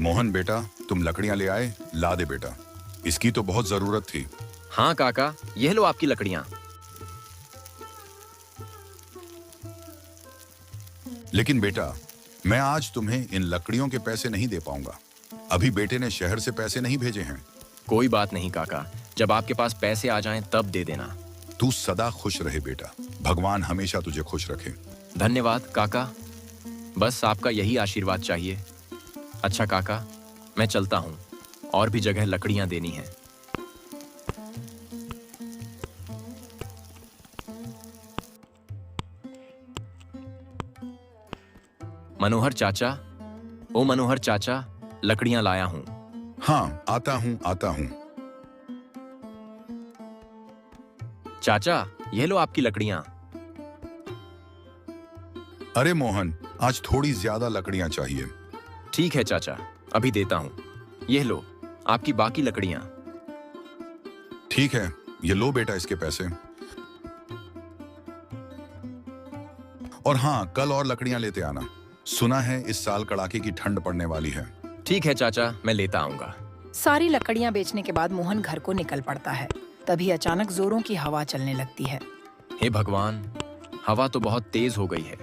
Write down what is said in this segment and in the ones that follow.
मोहन बेटा, तुम लकड़ियां ले आए? ला दे बेटा, इसकी तो बहुत जरूरत थी। हाँ काका, यह लो आपकी लकड़ियाँ। लेकिन बेटा, मैं आज तुम्हें इन लकड़ियों के पैसे नहीं दे पाऊंगा। अभी बेटे ने शहर से पैसे नहीं भेजे हैं। कोई बात नहीं काका, जब आपके पास पैसे आ जाएं तब दे देना। तू सदा खुश रहे बेटा, भगवान हमेशा तुझे खुश रखे। धन्यवाद काका, बस आपका यही आशीर्वाद चाहिए। अच्छा काका, मैं चलता हूँ, और भी जगह लकड़ियाँ देनी है। मनोहर चाचा, ओ मनोहर चाचा, लकड़ियाँ लाया हूँ। हाँ, आता हूँ आता हूँ। चाचा, यह लो आपकी लकड़ियाँ। अरे मोहन, आज थोड़ी ज्यादा लकड़ियां चाहिए। ठीक है चाचा, अभी देता हूँ। यह लो आपकी बाकी लकड़ियाँ। ठीक है, ये लो बेटा इसके पैसे। और हाँ, कल और लकड़ियां लेते आना। सुना है इस साल कड़ाके की ठंड पड़ने वाली है। ठीक है चाचा, मैं लेता आऊंगा। सारी लकड़ियां बेचने के बाद मोहन घर को निकल पड़ता है। तभी अचानक जोरों की हवा चलने लगती है। हे भगवान, हवा तो बहुत तेज हो गई है।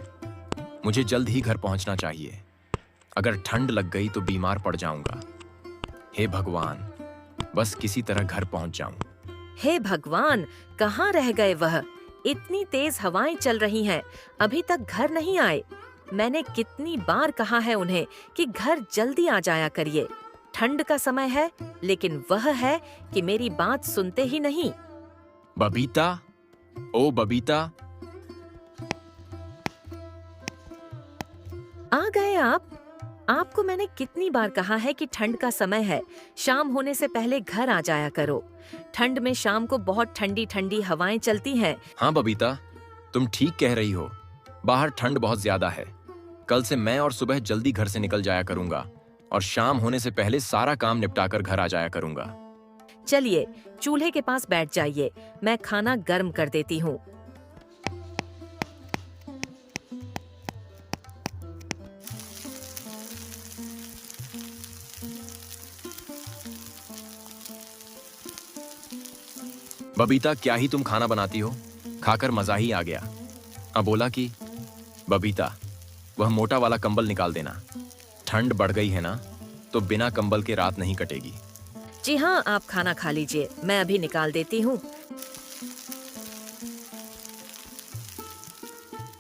मुझे जल्द ही घर पहुंचना चाहिए। अगर ठंड लग गई तो बीमार पड़ जाऊंगा। हे भगवान, बस किसी तरह घर पहुंच जाऊं। हे भगवान, कहाँ रह गए वह? इतनी तेज हवाएं चल रही हैं, अभी तक घर नहीं आए। मैंने कितनी बार कहा है उन्हें कि घर जल्दी आ जाया करिए। ठंड का समय है, लेकिन वह है कि मेरी बात सुनते ही नहीं। बबीता, ओ बबीता। आ गए आप? आपको मैंने कितनी बार कहा है कि ठंड का समय है, शाम होने से पहले घर आ जाया करो। ठंड में शाम को बहुत ठंडी ठंडी हवाएं चलती हैं। हाँ बबीता, तुम ठीक कह रही हो। बाहर ठंड बहुत ज्यादा है। कल से मैं और सुबह जल्दी घर से निकल जाया करूंगा और शाम होने से पहले सारा काम निपटाकर घर आ जाया करूंगा। चलिए, चूल्हे के पास बैठ जाइए, मैं खाना गर्म कर देती हूँ। बबीता, क्या ही तुम खाना बनाती हो, खाकर मजा ही आ गया। अब बोला कि बबीता, वह मोटा वाला कंबल निकाल देना। ठंड बढ़ गई है ना, तो बिना कंबल के रात नहीं कटेगी। जी हाँ, आप खाना खा लीजिए, मैं अभी निकाल देती हूँ।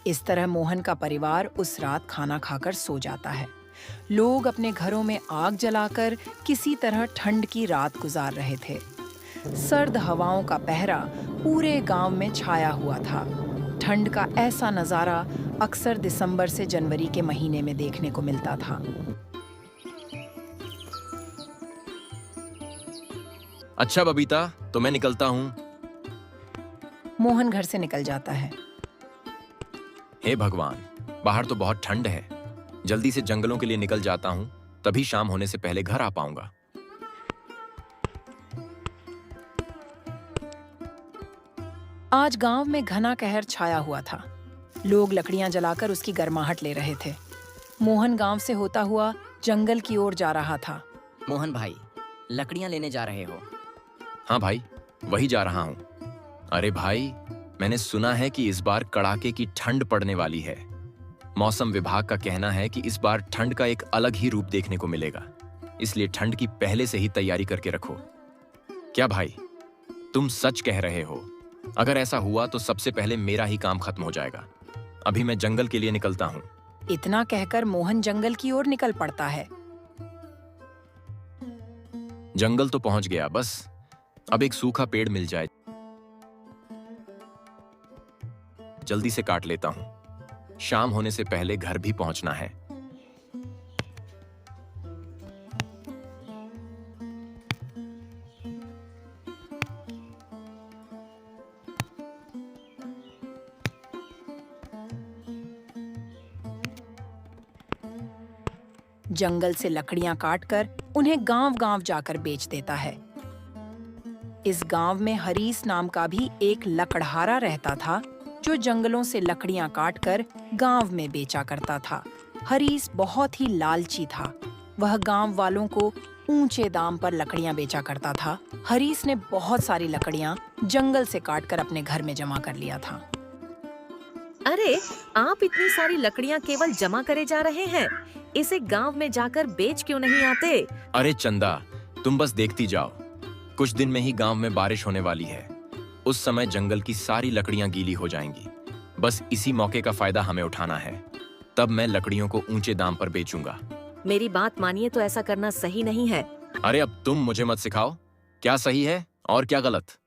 इस तरह मोहन का परिवार उस रात खाना खाकर सो जाता है। लोग अपने घरों में आग जलाकर किसी तरह ठंड की रात गुजार रहे थे। सर्द हवाओं का पहरा पूरे गांव में छाया हुआ था। ठंड का ऐसा नजारा अक्सर दिसंबर से जनवरी के महीने में देखने को मिलता था। अच्छा बबीता, तो मैं निकलता हूँ। मोहन घर से निकल जाता है। हे भगवान, बाहर तो बहुत ठंड है। जल्दी से जंगलों के लिए निकल जाता हूँ, तभी शाम होने से पहले घर आ पाऊंगा। आज गांव में घना कहर छाया हुआ था। लोग लकड़ियां जलाकर उसकी गर्माहट ले रहे थे। मोहन गांव से होता हुआ जंगल की ओर जा रहा था। मोहन भाई, लकड़ियां लेने जा रहे हो? हाँ भाई, वही जा रहा हूँ। अरे भाई, मैंने सुना है कि इस बार कड़ाके की ठंड पड़ने वाली है। मौसम विभाग का कहना है कि इस बार ठंड का एक अलग ही रूप देखने को मिलेगा, इसलिए ठंड की पहले से ही तैयारी करके रखो। क्या भाई, तुम सच कह रहे हो? अगर ऐसा हुआ तो सबसे पहले मेरा ही काम खत्म हो जाएगा। अभी मैं जंगल के लिए निकलता हूँ। इतना कहकर मोहन जंगल की ओर निकल पड़ता है। जंगल तो पहुंच गया, बस अब एक सूखा पेड़ मिल जाए, जल्दी से काट लेता हूं। शाम होने से पहले घर भी पहुंचना है। जंगल से लकड़ियां काटकर उन्हें गांव-गांव जाकर बेच देता है। इस गांव में हरीश नाम का भी एक लकड़हारा रहता था, जो जंगलों से लकड़ियां काटकर गांव में बेचा करता था। हरीश बहुत ही लालची था। वह गांव वालों को ऊंचे दाम पर लकड़ियां बेचा करता था। हरीश ने बहुत सारी लकड़ियां जंगल से काटकर अपने घर में जमा कर लिया था। अरे, आप इतनी सारी लकड़ियाँ केवल जमा करे जा रहे हैं। इसे गांव में जाकर बेच क्यों नहीं आते? अरे चंदा, तुम बस देखती जाओ। कुछ दिन में ही गांव में बारिश होने वाली है। उस समय जंगल की सारी लकड़ियां गीली हो जाएंगी। बस इसी मौके का फायदा हमें उठाना है। तब मैं लकड़ियों को ऊंचे दाम पर बेचूंगा। मेरी बात मानिए तो ऐसा करना सही नहीं है। अरे अब तुम मुझे मत सिखाओ क्या सही है और क्या गलत।